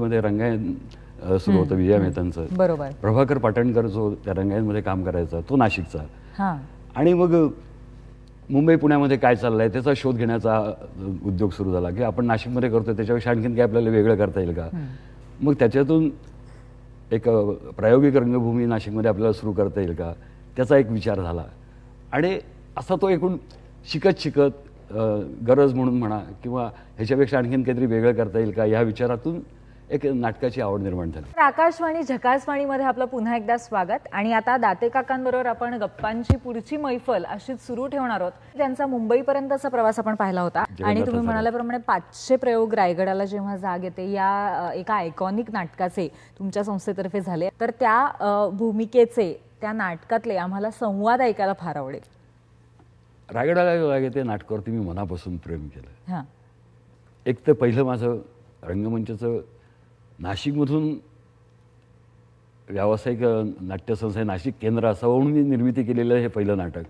नाशिकमध्ये रंगायन सुरू होतं विजया मेहतांचं. बरोबर. प्रभाकर पाटणकर जो त्या रंगायनमध्ये काम करायचा तो नाशिकचा. हां. आणि मग मुंबई पुण्यामध्ये काय चाललंय त्याचा शोध घेण्याचा उद्योग सुरू झाला की आपण नाशिकमध्ये करतोय त्याच्यापेक्षा आणखीन काय आपल्याला वेगळं करता येईल का. मग त्याच्यातून एक प्रायोगिक रंगभूमी नाशिकमध्ये आपल्याला सुरू करता येईल का त्याचा एक विचार झाला. आणि असा तो एकूण शिकत शिकत गरज म्हणून म्हणा किंवा ह्याच्यापेक्षा आणखीन काहीतरी वेगळं करता येईल का ह्या विचारातून एक नाटकाची आवड निर्माण झाली. आकाशवाणी झकासवाणीमध्ये आपलं पुन्हा एकदा स्वागत. आणि आता दाते काकांबरोबर आपण गप्पांची पुढची मैफल अशीच सुरू ठेवणार आहोत. त्यांचा मुंबईपर्यंतचा प्रवास आपण पाहिला होता आणि तुम्ही म्हणाल्याप्रमाणे 500 प्रयोग रायगडाला जेव्हा जाग येते या एका आयकॉनिक नाटकाचे तुमच्या संस्थेतर्फे झाले तर त्या भूमिकेचे त्या नाटकातले आम्हाला संवाद ऐकायला फार आवडेल. रायगडाला जाग येते नाटकावरती मी मनापासून प्रेम केलं. हां. एक तर पहिलं माझं रंगमंचाचं नाशिकमधून व्यावसायिक नाट्यसंस्था नाशिक केंद्र असावं म्हणून मी निर्मिती केलेलं हे पहिलं नाटक.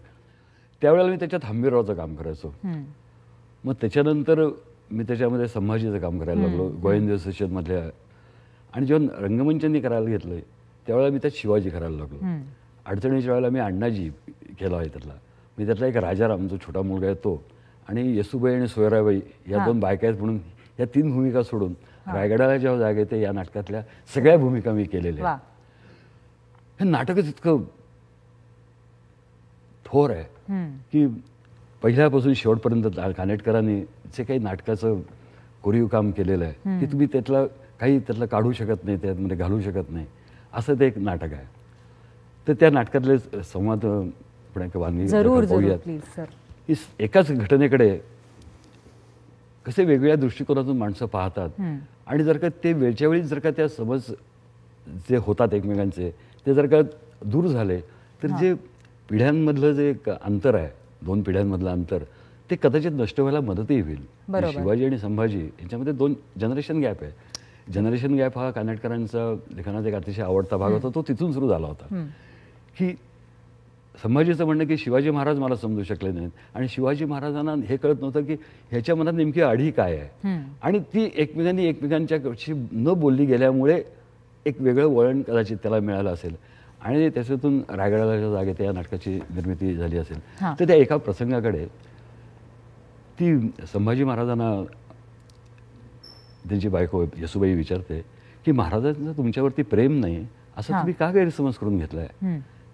त्यावेळेला मी त्याच्यात हंबीररावचं काम करायचो. मग त्याच्यानंतर मी त्याच्यामध्ये संभाजीचं काम करायला लागलो गोविंद असोसिएशनमधल्या. आणि जेव्हा रंगमंचांनी करायला घेतलं त्यावेळेला मी त्यात शिवाजी करायला लागलो. अडचणीच्या वेळेला मी अण्णाजी केला आहे त्यातला. मी त्यातला एक राजाराम जो छोटा मुलगा आहे तो आणि येसूबाई आणि सोयराबाई या 2 बायका आहेत म्हणून या 3 भूमिका सोडून रायगडाला जेव्हा जाग येते या नाटकातल्या सगळ्या भूमिका मी केलेल्या. हे नाटकच इतकं थोर आहे की पहिल्यापासून शेवटपर्यंत कानेटकरांनी जे काही नाटकाचं कोरीव काम केलेलं आहे की तुम्ही त्यातलं काढू शकत नाही त्यामध्ये घालू शकत नाही असं ते एक नाटक आहे. तर त्या नाटकातले संवाद पाहूयात. एकाच घटनेकडे कसे वेगवेगळ्या दृष्टिकोनातून माणसं पाहतात आणि जर का ते वेळच्या वेळी जर का त्या समज जे होतात एकमेकांचे ते जर का दूर झाले तर जे पिढ्यांमधलं जे एक अंतर आहे 2 पिढ्यांमधलं अंतर ते कदाचित नष्ट व्हायला मदतही होईल. शिवाजी आणि संभाजी यांच्यामध्ये 2 जनरेशन गॅप आहे. जनरेशन गॅप हा कानेटकरांचा लेखनाचा एक अतिशय आवडता भाग होता. तो तिथून सुरू झाला होता की संभाजीचं म्हणणं की शिवाजी महाराज मला समजू शकले नाहीत आणि शिवाजी महाराजांना हे कळत नव्हतं की ह्याच्या मनात नेमकी आढी काय आहे. आणि ती एकमेकांच्याशी न बोलली गेल्यामुळे एक वेगळं वळण कदाचित त्याला मिळालं असेल आणि त्याच्यातून रायगडाला जाग येते या नाटकाची निर्मिती झाली असेल. तर त्या एका प्रसंगाकडे ती संभाजी महाराजांना त्यांची बायको येसूबाई विचारते की महाराजांचं तुमच्यावरती प्रेम नाही असं तुम्ही का गैरसमज करून घेतलाय.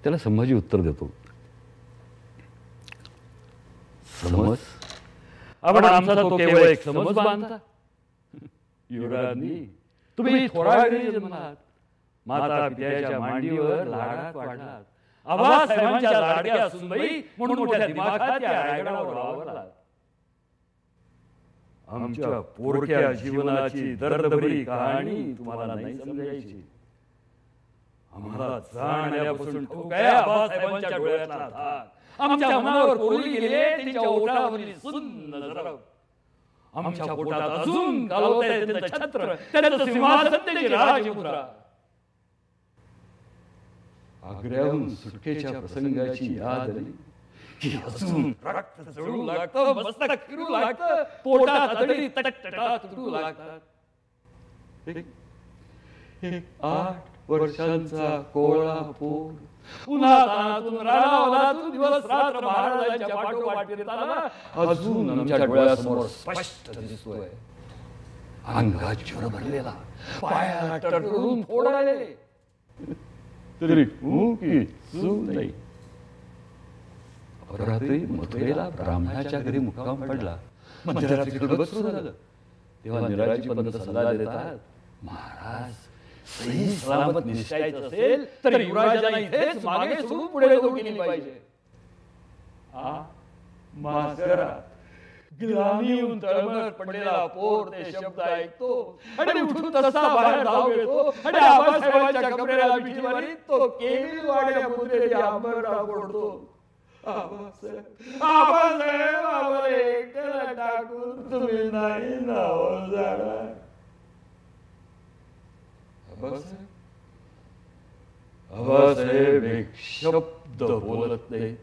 त्याला संभाजी उत्तर देतो समज आपण आमचा तो केवळ एक समज बांधता. युवराजनी तुम्ही थोडा वेळ जन्मात माता पित्याच्या मांडीवर लाडात वाढलात. आबासाहेबांच्या लाडक्या सुनबाई म्हणून मोठ्या दिमाखात त्या रायगडावर वावरलात. आमच्या पोरक्या जीवनाची दर्दभरी कहाणी तुम्हाला नाही समजायची. आम्हाला जाणल्यापासून ठाऊक आहे आबासाहेबांच्या डोळ्यातला धाक आमच्या मनावर कोरली गेले त्यांच्या ओठावरील सुंदर नजर. आमच्या पोटात अजून कालवतंय त्यांचं छत्र त्यांचं सिंहासन त्यांची राजमुद्रा. आग्र्याहून सुटकेच्या प्रसंगाची याद आली की अजून रक्त जळू लागतं मस्तक फिरू लागतं पोटात आतडी तटतटात तुटू लागतात. 8 वर्षांचा कोळा पोर उन्हातानातून रानावनातून दिवस रात्र महाराजांच्या पाठोपाठ फिरताना अजून आमच्या डोळ्यासमोर स्पष्ट दिसतोय. अंगात ज्वर भरलेला पायाला टरटरून फोडाले तरी की चूक नाही. अपरात्री मथुरेला ब्राह्मणाच्या घरी मुक्काम पडला. मध्यरात्री खळबळ सुरू झालं तेव्हा निराजी पंत सल्ला देतात महाराज सही सलामत निश्चयाचं असेल तर युवराजांना इथेच मागे सोडून पुढे जाऊ गेली पाहिजे. गिलानीहून तळमळत पडलेला पोर ते शब्द ऐकतो आणि उठून तसा बाहेर धाव येतो आणि आबासाहेबांच्या कमरेला मिठी मारीत तो केविल वाड्या मुद्रेने अंबरराव ओढतो. आबासाहेब आम्हाला एकट्याला टाकून तुम्ही नाही नाव जाणार. आबासाहेब एक शब्द बोलत नाही.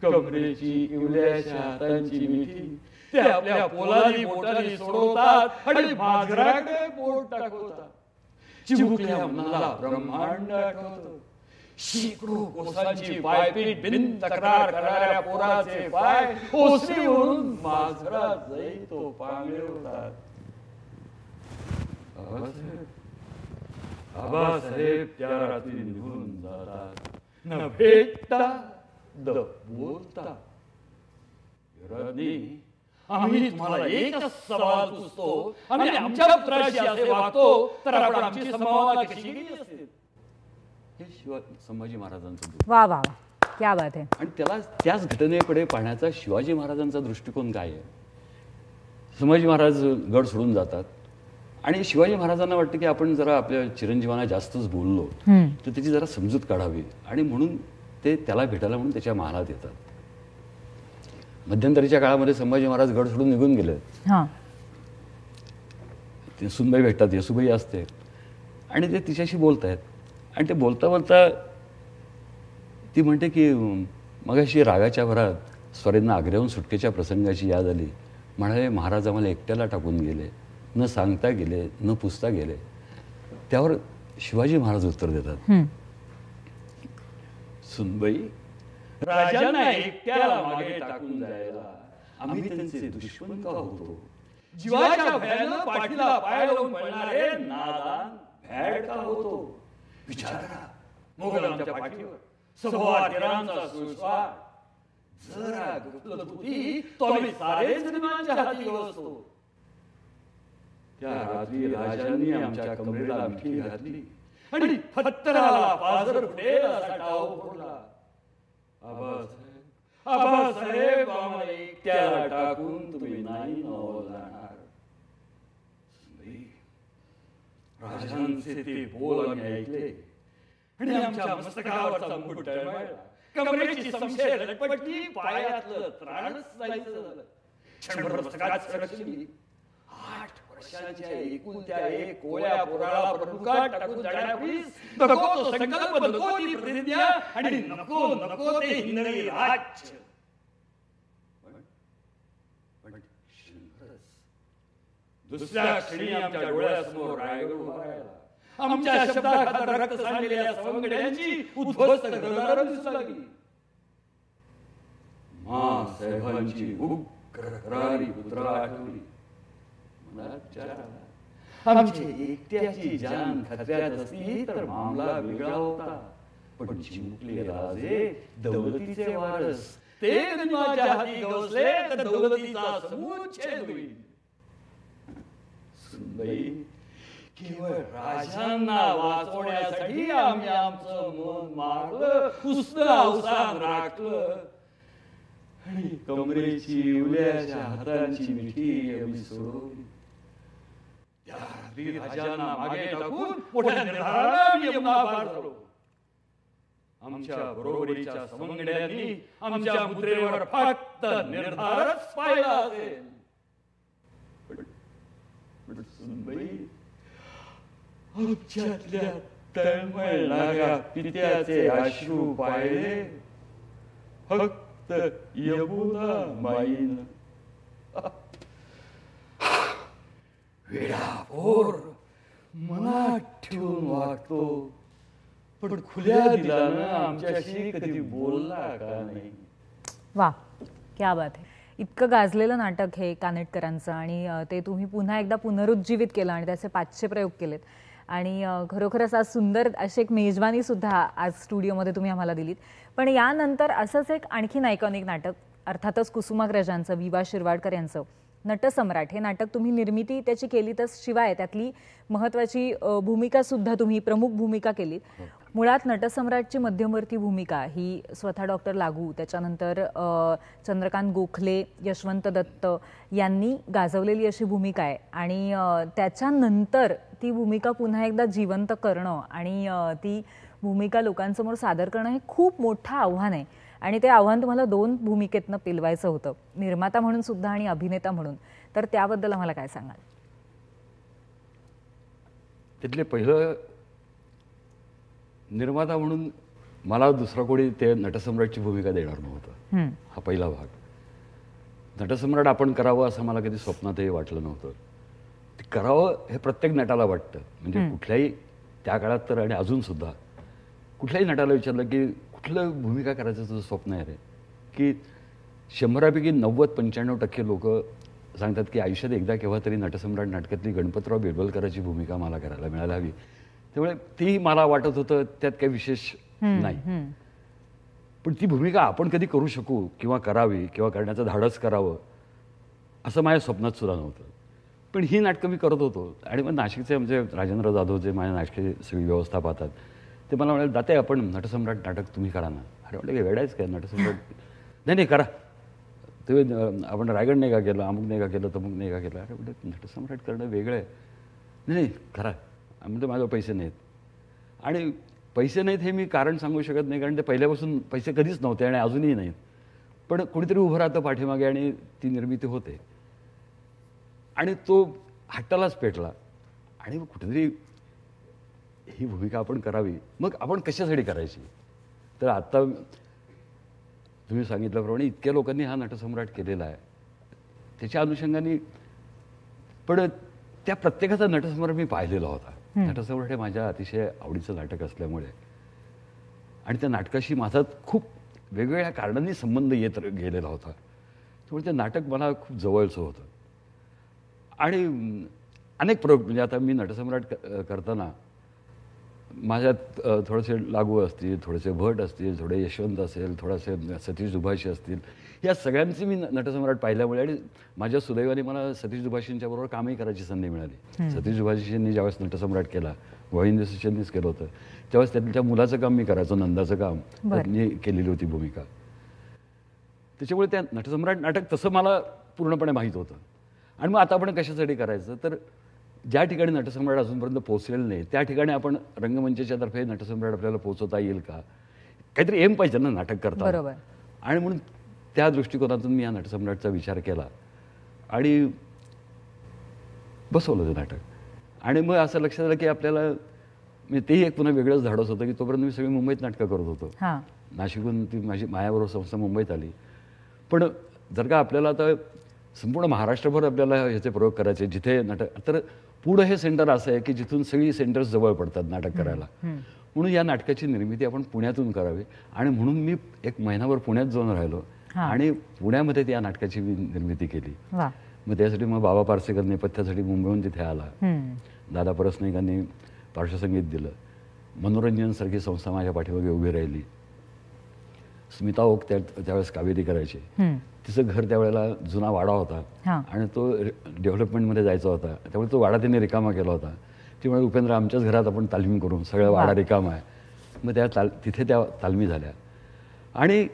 कमरेची इवल्याच्या हातांची मिठी ते आपल्या पोलादी बोटाने सोडवतात आणि माझराकडे बोट टाकवतात. चिमुकल्या मनाला ब्रह्मांड आठवतं. शेकडो कोसांची पायपीट बिन तक्रार करणाऱ्या पोराचे पाय ओसरीवरून माझरात जाई तो पांगळे होतात. आबासाहेब त्या रात्री निघून जातात. न भेटता न बोलता. विरोधी, आम्ही तुम्हाला एकच सवाल पुसतो आणि आमच्या पुत्राशी असे वागतो तर आपण आमची संभावना कशी गेली असेल. हे संभाजी महाराजांचं दुःख. वा वा वा, क्या बात आहे. आणि त्याच घटनेकडे पाहण्याचा शिवाजी महाराजांचा दृष्टिकोन काय आहे. संभाजी महाराज गड सोडून जातात आणि शिवाजी महाराजांना वाटतं की आपण जरा आपल्या चिरंजीवांना जास्तच बोललो तर त्याची जरा समजूत काढावी आणि म्हणून ते त्याला भेटायला म्हणून त्याच्या महालात येतात. मध्यंतरीच्या काळामध्ये संभाजी महाराज गड सोडून निघून गेले. ते सुनबाई भेटतात, येसुबाई असते आणि ते तिच्याशी बोलतायत आणि ते बोलता बोलता ती म्हणते की मगाशी रागाच्या भरात स्वरेंना आग्र्याहून सुटकेच्या प्रसंगाची याद आली. म्हणाले महाराज आम्हाला एकट्याला टाकून गेले, न सांगता गेले, न पुसता गेले. त्यावर शिवाजी महाराज उत्तर देतात, सुनबाई, राजांना एकट्याला मागे टाकून जायला आम्ही त्यांचे दुश्मन का होतो. जीवाच्या भयानं पाठीला पाय लावून पळणारे नादान भॅड का होतो. विचार करा, मोगलांच्या पाठीवर सव्वा तेरांचा सुस्वार जरा गुप्त होती तो आम्ही सारे जन्मांच्या हाती असतो. त्या रात्री राजांनी आमच्या कमरेला मिठी घातली आणि फत्तराला पाझर फुटेल असा डाव फोडला. आबासाहेब, आम्हाला एकट्याला टाकून तुम्ही नाही जाणार. राजांचे ते बोल आम्ही ऐकले आणि आमच्या मस्तकावरचा मुकुट टळमळला. कमरेची संशय रटपटली, पायातलं त्राणच जायचं झालं. क्षणभर मस्तकात सरकली. 8 वर्षांच्या एकुलत्या एक कोळ्या पोराला प्रमुखात टाकून जाण्यापूर्वीच नको तो संकल्प, नको ती प्रतिज्ञा आणि नको नको ते हिंदवी राज्य. दुसऱ्या क्षणी आमच्या डोळ्यासमोर रायगड उभा राहिला. आमच्या शब्दात रक्त सांडलेल्या सवंगड्यांची उद्ध्वस्त घरदार दिसू लागली. साहेबांची उग्र करारी पुत्रा आठवली. आमची एकट्याची जान खतऱ्यात असती तर मामला वेगळा होता. पण चिमुकले राजे दौलतीचे वारस, ते माझ्या हाती गवसले तर दौलतीचा समुच्छेद होईल. सुनबाई, केवळ राजांना वाचवण्यासाठी आम्ही आमचं मन मारलं, पुसलं, अवसान राखलं आणि कमरेची इवल्याच्या हातांची मिठी आम्ही सोडवली. त्या रात्री राजांना मागे टाकून मोठ्या निर्धारानं आम्ही यमुना पार झालो. आमच्या बरोबरीच्या सवंगड्यांनी आमच्या मुद्रेवर फक्त निर्धारच पाहिला असेल. पण सुनबाई, आमच्यातल्या तळमळणाऱ्या पित्याचे अश्रू पाहिले फक्त यमुना माईनं. वेडापोर मनात ठेवून वागतो, पण खुल्या दिलानं आमच्याशी कधी बोलला का नाही. वा, क्या बात आहे. इतकं गाजलेलं नाटक हे कानेटकरांचं आणि ते तुम्ही पुन्हा एकदा पुनरुज्जीवित केलं आणि त्याचे 500 प्रयोग केलेत आणि खरोखरच आज सुंदर अशी एक मेजवानी सुद्धा आज स्टुडिओमध्ये तुम्ही आम्हाला दिलीत. पण यानंतर असंच एक आणखीन आयकॉनिक नाटक अर्थातच कुसुमाग्रजांचं, वि.वा. शिरवाडकर यांचं नटसम्राट हे नाटक तुम्ही निर्मिती त्याची केली, तर शिवाय त्यातली महत्त्वाची भूमिका सुद्धा तुम्ही प्रमुख भूमिका केली. मुळात नटसम्राटची मध्यवर्ती भूमिका ही स्वतः डॉक्टर लागू, त्याच्यानंतर चंद्रकांत गोखले, यशवंत दत्त यांनी गाजवलेली अशी भूमिका आहे आणि त्याच्यानंतर ती भूमिका पुन्हा एकदा जिवंत करणं आणि ती भूमिका लोकांसमोर सादर करणं हे खूप मोठं आव्हान आहे आणि ते आव्हान तुम्हाला 2 भूमिकेतनं पेलवायचं होतं, निर्माता म्हणून सुद्धा आणि अभिनेता म्हणून. तर त्याबद्दल आम्हाला काय सांगाल? तिथले पहिलं निर्माता म्हणून मला दुसरा कोणी ते नटसम्राटची भूमिका देणार नव्हतं. हा पहिला भाग. नटसम्राट आपण करावं असं मला कधी स्वप्नातही वाटलं नव्हतं. ते करावं हे प्रत्येक नटाला वाटतं. म्हणजे कुठल्याही त्या काळात तर आणि अजूनसुद्धा कुठल्याही नटाला विचारलं की कुठलं भूमिका करायचं तुझं स्वप्न आहे रे, की 100पैकी 90-95% लोक सांगतात की आयुष्यात एकदा केव्हा तरी नटसम्राट नाटकातली गणपतराव बेलवलकराची भूमिका मला करायला मिळायला हवी. त्यामुळे ती मला वाटत होतं त्यात काही विशेष नाही. पण ती भूमिका आपण कधी करू शकू किंवा करावी किंवा करण्याचं धाडस करावं असं माझ्या स्वप्नात सुद्धा नव्हतं. पण ही नाटकं मी करत होतो. आणि मग नाशिकचे आमचे राजेंद्र जाधव जे माझ्या नाटकाची सगळी व्यवस्था पाहतात ते मला म्हणाले, दाते आपण नटसम्राट नाटक तुम्ही करा ना. अरे म्हटलं काय वेडायच काय नटसम्राट? नाही करा. ते आपण रायगड नाही का केलं, अमुक नाही का केलं, तमुक नाही का केलं. अरे म्हटलं नटसम्राट करणं वेगळं आहे. नाही करा. म्हणजे माझ्यावर पैसे नाहीत. आणि पैसे नाहीत हे मी कारण सांगू शकत नाही, कारण ते पहिल्यापासून पैसे कधीच नव्हते आणि अजूनही नाहीत. पण कोणीतरी उभं राहतं पाठीमागे आणि ती निर्मिती होते. आणि तो हट्टालाच पेटला. आणि मग कुठेतरी ही भूमिका आपण करावी. मग आपण कशासाठी करायची? तर आत्ता तुम्ही सांगितल्याप्रमाणे इतक्या लोकांनी हा नटसम्राट केलेला आहे. त्याच्या अनुषंगाने पण त्या प्रत्येकाचा नटसम्राट मी पाहिलेला होता. नटसम्राट हे माझ्या अतिशय आवडीचं नाटक असल्यामुळे आणि त्या नाटकाशी माझा खूप वेगवेगळ्या कारणांनी संबंध येत गेलेला होता. त्यामुळे ते नाटक मला खूप जवळचं होतं. आणि अनेक प्रयोग म्हणजे आता मी नटसम्राट करताना माझ्यात थोडेसे लागू असतील, थोडेसे भट असतील, थोडे यशवंत असेल, थोडेसे सतीश दुभाषी असतील. या सगळ्यांची मी नटसम्राट पाहिल्यामुळे आणि माझ्या सुदैवाने मला सतीश दुभाषींच्या बरोबर कामही करायची संधी मिळाली. सतीश दुभाषींनी ज्यावेळेस नटसम्राट केला, गोविंद सुशेंनीच केलं होतं, त्यावेळेस त्यांच्या मुलाचं काम मी करायचो, नंदाचं काम. त्यांनी केलेली होती भूमिका. त्याच्यामुळे त्या नटसम्राट नाटक तसं मला पूर्णपणे माहीत होतं. आणि मग आता आपण कशासाठी करायचं, तर ज्या ठिकाणी नटसम्राट अजूनपर्यंत पोहोचलेलं नाही त्या ठिकाणी आपण रंगमंचाच्या तर्फे नटसम्राट आपल्याला पोहोचवता येईल का, काहीतरी एम पाहिजे ना नाटक करताना. आणि म्हणून त्या दृष्टिकोनातून मी या नटसम्राटचा विचार केला आणि बसवलं ते नाटक. आणि मग असं लक्षात आलं की आपल्याला म्हणजे तेही एक पुन्हा वेगळंच धाडस होतं की तोपर्यंत मी सगळी मुंबईत नाटकं करत होतो. नाशिकहून ती माझी मायाबरोबर संस्था मुंबईत आली. पण जर का आपल्याला आता संपूर्ण महाराष्ट्रभर आपल्याला ह्याचे प्रयोग करायचे जिथे नाटक, तर पुढं हे सेंटर असं आहे की जिथून सगळी सेंटर्स जवळ पडतात नाटक करायला. म्हणून या नाटकाची निर्मिती आपण पुण्यातून करावी. आणि म्हणून मी 1 महिनाभर पुण्यात जाऊन राहिलो आणि पुण्यामध्ये त्या नाटकाची मी निर्मिती केली. मग त्यासाठी मग बाबा पार्सेकर नेपथ्यासाठी मुंबईहून तिथे आला. दादा परसनाईकांनी पार्श्वसंगीत दिलं. मनोरंजन सारखी संस्था माझ्या पाठीमागे उभी राहिली. स्मिता ओक त्यावेळेस कावेरी करायची. तिचं घर त्यावेळेला जुना वाडा होता आणि तो डेव्हलपमेंटमध्ये जायचा होता. त्यामुळे तो वाडा त्यांनी रिकामा केला होता. त्यामुळे उपेंद्र आमच्याच घरात आपण तालीम करून सगळा वाडा रिकामा आहे. मग तिथे त्या तालमी झाल्या. आणि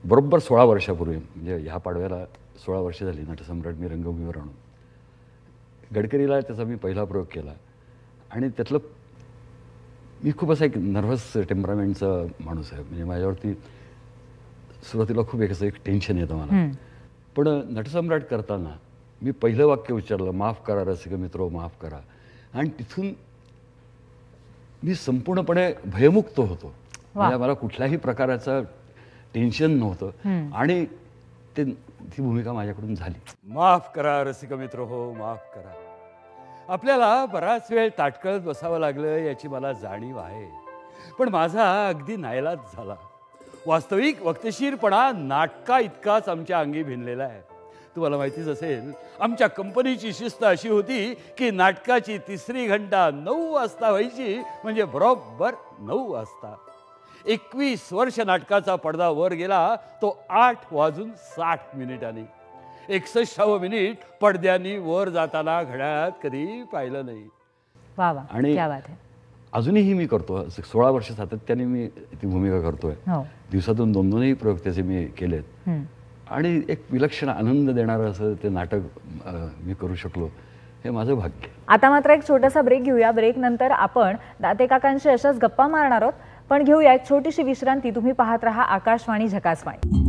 बरोबर 16 वर्षापूर्वी म्हणजे ह्या पाडव्याला 16 वर्ष झाली नटसम्राट मी रंगभूमीवर आणून. गडकरीला त्याचा मी पहिला प्रयोग केला. आणि त्यातलं मी खूप असा एक नर्व्हस टेम्परामेंटचा माणूस आहे. म्हणजे माझ्यावरती सुरुवातीला खूप एक टेन्शन येतं मला. पण नटसम्राट करताना मी पहिलं वाक्य उच्चारलं, माफ करा रसिक मित्रो, माफ करा. आणि तिथून मी संपूर्णपणे भयमुक्त होतो. म्हणजे मला कुठल्याही प्रकाराचं टेन्शन नव्हतं. आणि ती भूमिका माझ्याकडून झाली. माफ करा रसिक मित्र हो, माफ करा. आपल्याला बराच वेळ ताटकळत बसावं लागलं याची मला जाणीव आहे. पण माझा अगदी नाईलाज झाला. वास्तविक वक्तशीरपणा नाटका इतकाच आमच्या अंगी भिनलेला आहे. तुम्हाला माहितीच असेल आमच्या कंपनीची शिस्त अशी होती की नाटकाची 3री घंटा 9 वाजता व्हायची, म्हणजे बरोबर 9 वाजता. 21 वर्ष नाटकाचा पडदा वर गेला तो 8:60 61 मिनिट पडद्यानी वर जाताना घड्याळात कधी पाहिलं नाही. आणि अजूनही मी करतो. 16 वर्ष सातत्याने मी ती भूमिका करतोय. दिवसातून 2-2ही प्रयोग त्याचे मी केलेत. आणि एक विलक्षण आनंद देणारं असं ते नाटक मी करू शकलो हे माझं भाग्य. आता मात्र एक छोटासा ब्रेक घेऊया. ब्रेक नंतर आपण दाते काकांशी अशाच गप्पा मारणार आहोत. पण घेऊया एक छोटीशी विश्रांती. तुम्ही पाहत रहा आकाशवाणी झकासवाणी.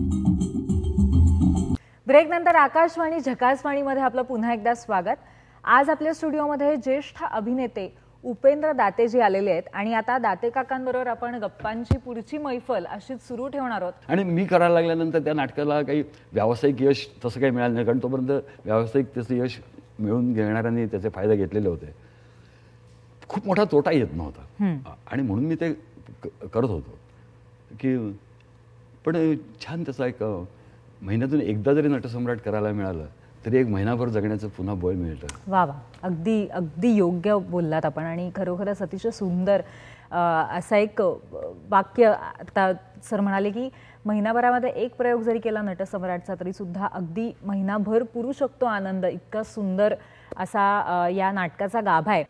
ब्रेक नंतर आकाशवाणी झकासवाणीमध्ये आपलं पुन्हा एकदा स्वागत. आज आपल्या स्टुडिओमध्ये ज्येष्ठ अभिनेते उपेंद्र दातेजी आलेले आहेत आणि आता दाते काकांबरोबर आपण गप्पांची पुढची मैफल अशीच सुरू ठेवणार आहोत. आणि मी करायला लागल्यानंतर त्या नाटकाला काही व्यावसायिक यश तसं काही मिळालं नाही, कारण तोपर्यंत व्यावसायिक त्याचं यश मिळवून घेणाऱ्यांनी त्याचे फायदे घेतलेले होते. खूप मोठा तोटा येत नव्हता आणि म्हणून मी ते करत होतो की पण छान त्याचा एक महिन्यातून एकदा जरी नटसम्राट करायला मिळालं तरी एक महिनाभर जगण्याचं पुन्हा बळ मिळतं. वा वा, अगदी अगदी योग्य बोललात आपण आणि खरोखरच अतिशय सुंदर असा एक वाक्य आता सर म्हणाले की महिनाभरामध्ये एक प्रयोग जरी केला नटसम्राटचा तरी सुद्धा अगदी महिनाभर पुरू शकतो आनंद. इतका सुंदर असा या नाटकाचा गाभा आहे.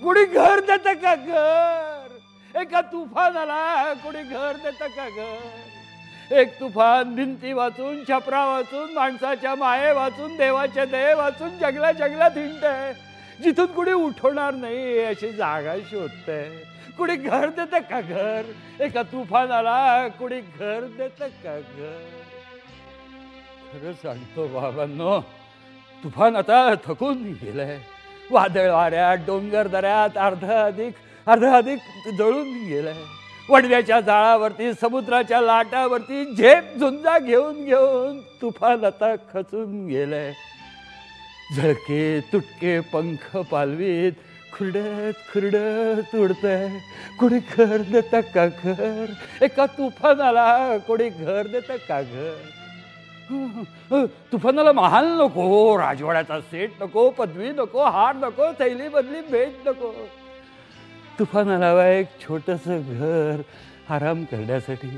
कोणी घर देतं का घर? एका तुफानाला कोणी घर देतं का घर? एक तुफान भिंती वाचून, छपरा वाचून, माणसाच्या माये वाचून, देवाच्या दये वाचून जंगला जंगलात हिंडतंय. जिथून कुणी उठवणार नाही अशी जागा शोधतंय. कुणी घर देतं का घर? एका तुफानाला कुणी घर देतं का घर? खरं सांगतो बाबांनो, तुफान आता थकून गेलंय. वादळ वाऱ्यात, डोंगर दऱ्यात अर्ध अधिक जळून गेलंय. वडव्याच्या जाळावरती, समुद्राच्या लाटावरती झेप झुंजा घेऊन घेऊन तुफान आता खचून गेलंय. झळके तुटके पंख पालवीत खुरडत उडतंय. कोणी घर देतं का घर? एका तुफानाला कोणी घर देतं का घर? तुफानाला महाल नको, राजवाड्याचा सेट नको, पदवी नको, हार नको, थैली बदली भेट नको. तुफानाला एक छोटंसं घर आराम करण्यासाठी,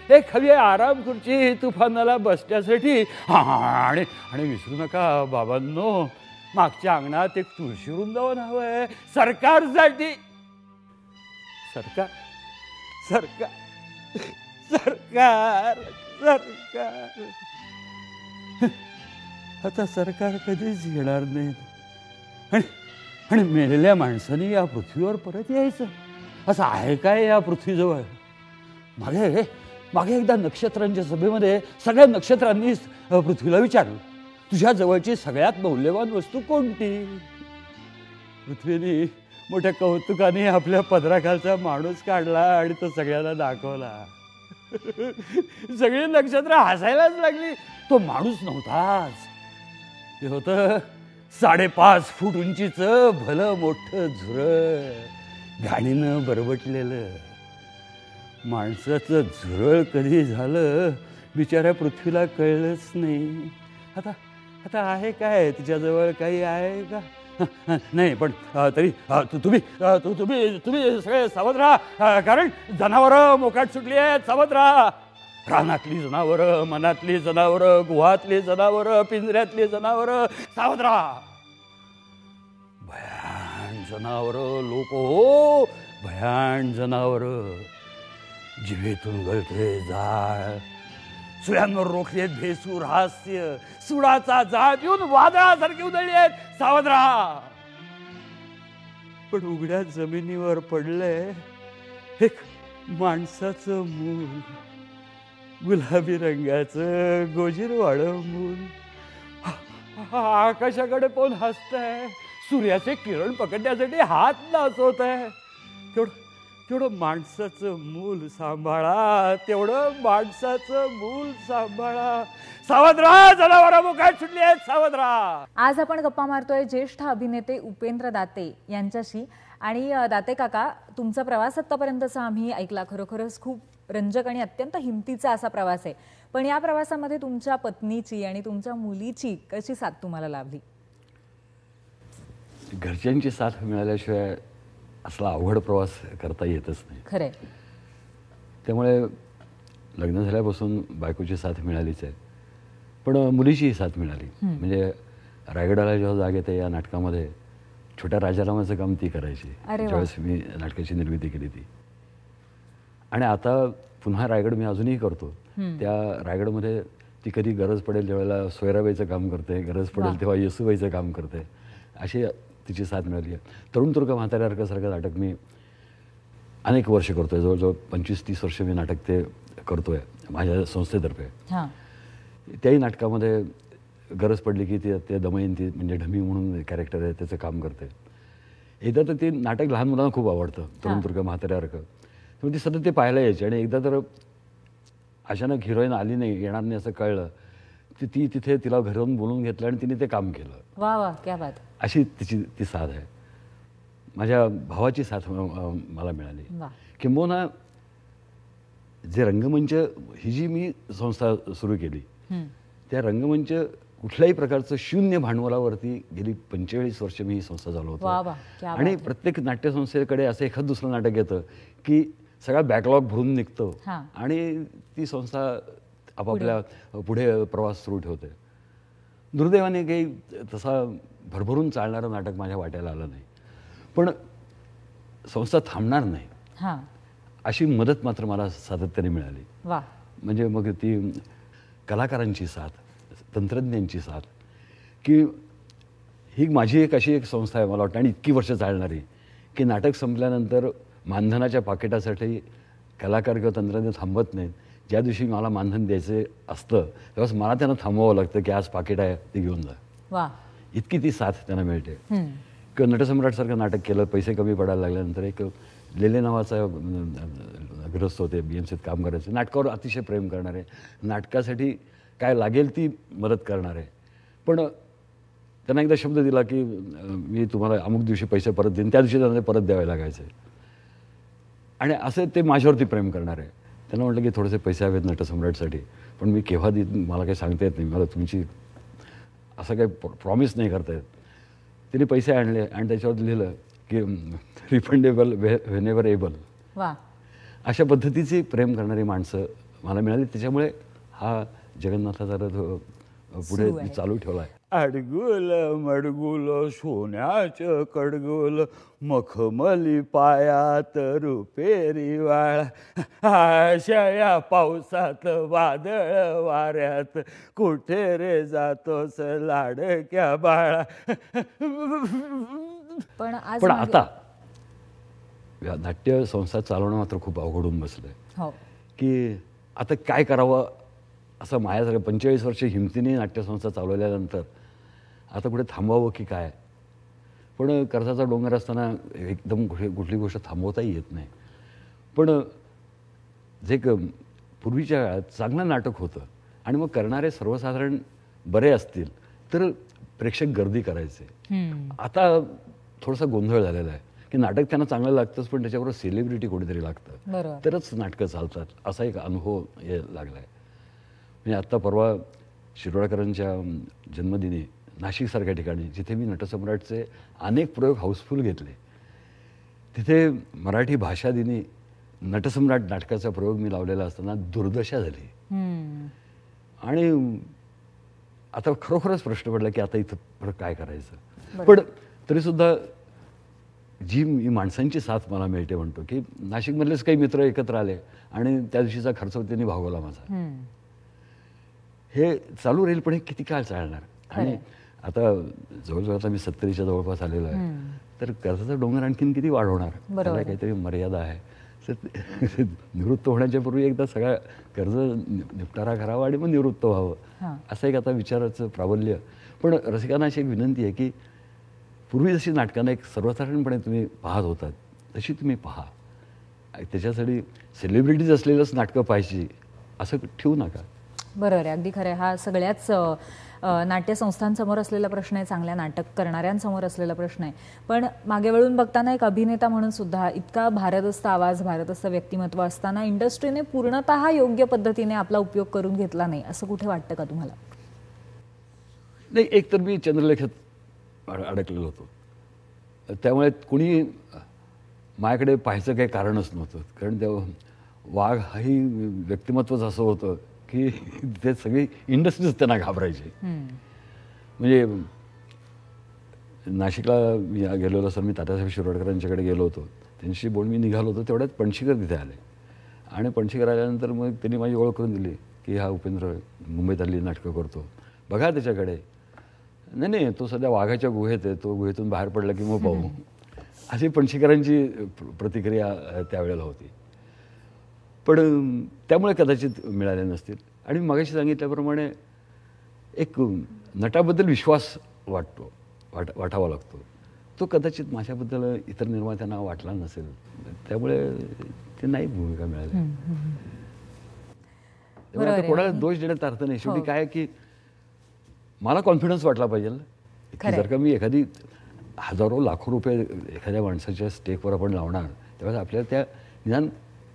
एक हवी आराम खुर्ची तुफानाला बसण्यासाठी. आणि विसरू नका बाबांनो, मागच्या अंगणात एक तुळशी वृंदावन हवंय सरकारसाठी. सरकार सरकार सरकार सरकार आता सरकार कधीच येणार नाही. आणि मेलेल्या माणसाने या पृथ्वीवर परत यायचं असं आहे काय या पृथ्वीजवळ? मागे एकदा नक्षत्रांच्या सभेमध्ये सगळ्या नक्षत्रांनी पृथ्वीला विचारलं, तुझ्या जवळची सगळ्यात मौल्यवान वस्तू कोणती? पृथ्वीने मोठ्या कौतुकाने आपल्या पदराखालचा माणूस काढला आणि तो सगळ्यांना दाखवला. सगळी नक्षत्र हसायलाच लागली. तो माणूस नव्हताच, ते होतं 5.5 फूट उंचीचं भलं मोठं झुरळ, घाणीनं बरबटलेलं. माणसाचं झुरळ कधी झालं बिचाऱ्या पृथ्वीला कळलंच नाही. आता आहे काय तिच्याजवळ? काही आहे का? नाही, पण तरी तुम्ही सगळे सावध राहा, कारण जनावरं मोकाट सुटली आहेत. सावध राहा. रानातली जनावरं, मनातली जनावरं, गुहातली जनावरं, पिंजऱ्यातली जनावरं, सावध राहा. भयान जनावरं लोक हो, भयान जनावरं. जिभेतून गळते जाळ, सुळ्यांवर रोखलेत भेसूर हास्य, सुडाचा जाळ पिऊन वादळासारखी उधळली आहेत. सावध राहा. पण उघड्या जमिनीवर पडलंय एक माणसाचं मूल, गुलाबी रंगाचं गोजीरवाळं मूल. आकाशाकडे पाहून हसतंय, सूर्याचे किरण पकडण्यासाठी हात नाचवत आहे. तेवढं माणसाचं मूल सांभाळा, तेवढं माणसाचं मूल सांभाळा. सावध राहा, जनावरं मोकाट सुटली आहेत. सावध राहा. आज आपण गप्पा मारतोय ज्येष्ठ अभिनेते उपेंद्र दाते यांच्याशी. आणि दाते काका, तुमचा प्रवास आतापर्यंतचा आम्ही ऐकला, खरोखरच खूप रंजक आणि अत्यंत हिमतीचा असा प्रवास आहे. पण या प्रवासामध्ये तुमच्या पत्नीची आणि तुमच्या मुलीची कशी साथ तुम्हाला लाभली? घरच्यांची साथ मिळाल्याशिवाय असला अवघड प्रवास करता येतच नाही. खरंय. त्यामुळे लग्न झाल्यापासून बायकोची साथ मिळालीच आहे, पण मुलीचीही साथ मिळाली. म्हणजे रायगडाला जेव्हा जाग येते या नाटकामध्ये छोट्या राजारामाचं काम ती करायची ज्यावेळेस मी नाटकाची निर्मिती केली ती. आणि आता पुन्हा रायगड मी अजूनही करतो. त्या रायगडमध्ये ती कधी गरज पडेल त्यावेळेला सोयराबाईचं काम करते, गरज पडेल तेव्हा येसूबाईचं काम करते. अशी तिची साथ मिळाली आहे. तरुण तुर्क म्हाताऱ्यासारखं नाटक मी अनेक वर्ष करतोय, जवळजवळ 25-30 वर्ष मी नाटक ते करतोय माझ्या संस्थेतर्फे. त्याही नाटकामध्ये गरज पडली की ते दमयंती म्हणजे ढमी म्हणून कॅरेक्टर आहे त्याचं काम करते. एकदा तर ते नाटक लहान मुलांना खूप आवडतं, तरुण तुर्क म्हाताऱ्यासारखं. तर ती सतत ते पाहायला यायची. आणि एकदा तर अचानक हिरोईन आली नाही, येणार नाही असं कळलं, ती तिथे तिला घरून बोलून घेतलं आणि तिने ते काम केलं. वा वा, क्या बात. अशी ती साथ आहे. माझ्या भावाची साथ मला मिळाली. वा. किंबहुना जे रंगमंच ही जी मी संस्था सुरू केली, त्या रंगमंच कुठल्याही प्रकारचं शून्य भांडवलावरती गेली 45 वर्ष मी ही संस्था चालवतो. वा वा, क्या आणि प्रत्येक नाट्यसंस्थेकडे असं एखाद दुसरं नाटक येतं की सगळा बॅकलॉग भरून निघतो हां. आणि ती संस्था आपापल्या पुढे प्रवास सुरू ठेवते. दुर्दैवाने काही तसा भरभरून चालणारं नाटक माझ्या वाट्याला आलं नाही. पण संस्था थांबणार नाही हां. अशी मदत मात्र मला सातत्याने मिळाली. वा. म्हणजे मग ती कलाकारांची साथ, तंत्रज्ञांची साथ, की ही माझी अशी एक संस्था आहे मला वाटतं आणि इतकी वर्ष चालणारी, की नाटक संपल्यानंतर मानधनाच्या पाकिटासाठी कलाकार किंवा तंत्रज्ञ थांबत नाहीत. ज्या दिवशी मला मानधन द्यायचं असतं तेव्हाच मला त्यांना थांबवावं लागतं की आज पाकिट आहे ते घेऊन जा. वा. इतकी ती साथ त्यांना मिळते. किंवा नटसम्राटसारखं नाटक केलं, पैसे कमी पडायला लागल्यानंतर एक लेले नावाचा गृहस्थ होते, BMCत काम करायचे, नाटकावर अतिशय प्रेम करणारे, नाटकासाठी काय लागेल ती मदत करणारे. पण त्यांना एकदा शब्द दिला की मी तुम्हाला अमुक दिवशी पैसे परत देईन, त्या दिवशी त्यांना परत द्यावे लागायचे. आणि असे ते माझ्यावरती प्रेम करणारे. त्यांना म्हटलं की थोडेसे पैसे हवेत नटसम्राटसाठी, पण मी केव्हा देईन मला काही सांगता येत नाही, मला तुमची असं काही प्रॉमिस नाही करता येत. तिने पैसे आणले आणि त्याच्यावर लिहिलं की रिफंडेबल व्हेनेवर एबल. वा. अशा पद्धतीची प्रेम करणारी माणसं मला मिळाली. त्याच्यामुळे हा जगन्नाथाचा रथ पुढे चालू ठेवला आहे. अडगुल मडगुल सोन्याचं कडगुल, मखमली पायात रुपेरी वाळा, अशा या पावसात वादळ वाऱ्यात, कुठे रे जातोस लाडक्या बाळा. पण आता नाट्य संस्था चालवणं मात्र खूप अवघड होऊन बसलंय. हो. की आता काय करावं असं माझ्यासारखं 45 वर्ष हिमतीने नाट्यसंस्था चालवल्यानंतर आता कुठे थांबवावं की काय. पण कर्जाचा डोंगर असताना एकदम कुठली गोष्ट थांबवताही येत नाही. पण जे पूर्वीच्या काळात चांगलं नाटक होतं आणि मग करणारे सर्वसाधारण बरे असतील तर प्रेक्षक गर्दी करायचे. आता थोडासा गोंधळ झालेला आहे की नाटक त्यांना चांगलं लागतंच, पण त्याच्याबरोबर सेलिब्रिटी कोणीतरी लागतं तरच नाटकं चालतात, असा एक अनुभव लागला आहे. म्हणजे आत्ता परवा शिरोडकरांच्या जन्मदिनी नाशिकसारख्या ठिकाणी जिथे मी नटसम्राटचे अनेक प्रयोग हाऊसफुल घेतले, तिथे मराठी भाषा दिनी नटसम्राट नाटकाचा प्रयोग मी लावलेला असताना दुर्दशा झाली. आणि आता खरोखरच प्रश्न पडला की आता इथं काय करायचं. पण तरीसुद्धा जी मी माणसांची साथ मला मिळते म्हणतो की नाशिकमधलेच काही मित्र एकत्र आले आणि त्या दिवशीचा खर्च त्यांनी भागवला माझा. हे चालू राहील, पण हे किती काळ चालणार. आणि आता जवळजवळ आता मी 70च्या जवळपास आलेलो आहे, तर कर्जाचा डोंगर आणखीन किती वाढवणार. त्याला काहीतरी मर्यादा आहे. निवृत्त होण्याच्या पूर्वी एकदा सगळा कर्ज निपटारा करावा आणि मग निवृत्त व्हावं असं एक आता विचाराचं प्राबल्य. पण रसिकांना अशी एक विनंती आहे की पूर्वी जशी नाटकांना एक सर्वसाधारणपणे तुम्ही पाहत होतात तशी तुम्ही पहा. त्याच्यासाठी सेलिब्रिटीज असलेलंच नाटकं पाहायची असं ठेवू नका. बरोबर आहे, अगदी खरं आहे. हा सगळ्याच नाट्यसंस्थांसमोर असलेला प्रश्न आहे, चांगल्या नाटक करणाऱ्यांसमोर असलेला प्रश्न आहे. पण मागे वळून बघताना एक अभिनेता म्हणून सुद्धा इतका भारदस्त आवाज, भारदस्त व्यक्तिमत्व असताना इंडस्ट्रीने पूर्णतः योग्य पद्धतीने आपला उपयोग करून घेतला नाही असं कुठे वाटतं का तुम्हाला? नाही, एक तर मी चंद्रलेखात अडकलेलो होतो, त्यामुळे कुणी माझ्याकडे पाहायचं काही कारणच नव्हतं. कारण तेव्हा वाघ हाही व्यक्तिमत्वच असं होतं की ते सगळी इंडस्ट्रीज त्यांना घाबरायची. म्हणजे नाशिकला मी गेलेलो सर, मी तात्यासाहेब शिरोडकरांच्याकडे गेलो होतो, त्यांच्याशी बोलून मी निघालो होतो, तेवढ्यात पणशीकर तिथे आले. आणि पणशीकर आल्यानंतर मग त्यांनी माझी ओळख करून दिली की हा उपेंद्र मुंबईत हल्ली नाटकं करतो, बघा त्याच्याकडे. नाही, तो सध्या वाघाच्या गुहेत आहे, तो गुहेतून बाहेर पडला की मग पाहू, अशी पणशीकरांची प्रतिक्रिया त्यावेळेला होती. पण त्यामुळे कदाचित मिळाले नसतील. आणि मगाशी सांगितल्याप्रमाणे एक नटाबद्दल विश्वास वाटावा लागतो. तो कदाचित माझ्याबद्दल इतर निर्मात्यांना वाटला नसेल, त्यामुळे ते नाही भूमिका मिळाली. त्यामुळे आता कोणाला दोष देण्यात अर्थ नाही. शेवटी काय आहे की मला कॉन्फिडन्स वाटला पाहिजे की जर का मी एखादी हजारो लाखो रुपये एखाद्या माणसाच्या स्टेकवर आपण लावणार, तेव्हा आपल्याला त्या निदान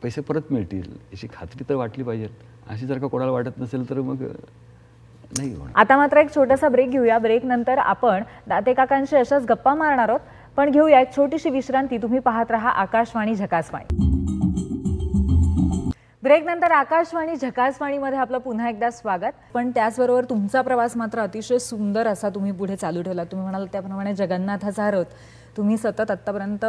पैसे परत मिळतील याची खात्री तर वाटली पाहिजे. अशी जर का कोणाला वाटत नसेल तर मग नाही होणार. आता मात्र एक छोटासा ब्रेक घेऊया. ब्रेक नंतर आपण दाते काकांशी अशाच गप्पा मारणार आहोत, पण घेऊया एक छोटीशी विश्रांती. तुम्ही पाहत रहा आकाशवाणी झकासवाणी. ब्रेक नंतर आकाशवाणी झकासवाणीमध्ये आपलं पुन्हा एकदा स्वागत. पण त्याचबरोबर तुमचा प्रवास मात्र अतिशय सुंदर असा तुम्ही पुढे चालू ठेवला. तुम्ही म्हणाल त्याप्रमाणे जगन्नाथाचा रथ तुम्ही सतत आत्तापर्यंत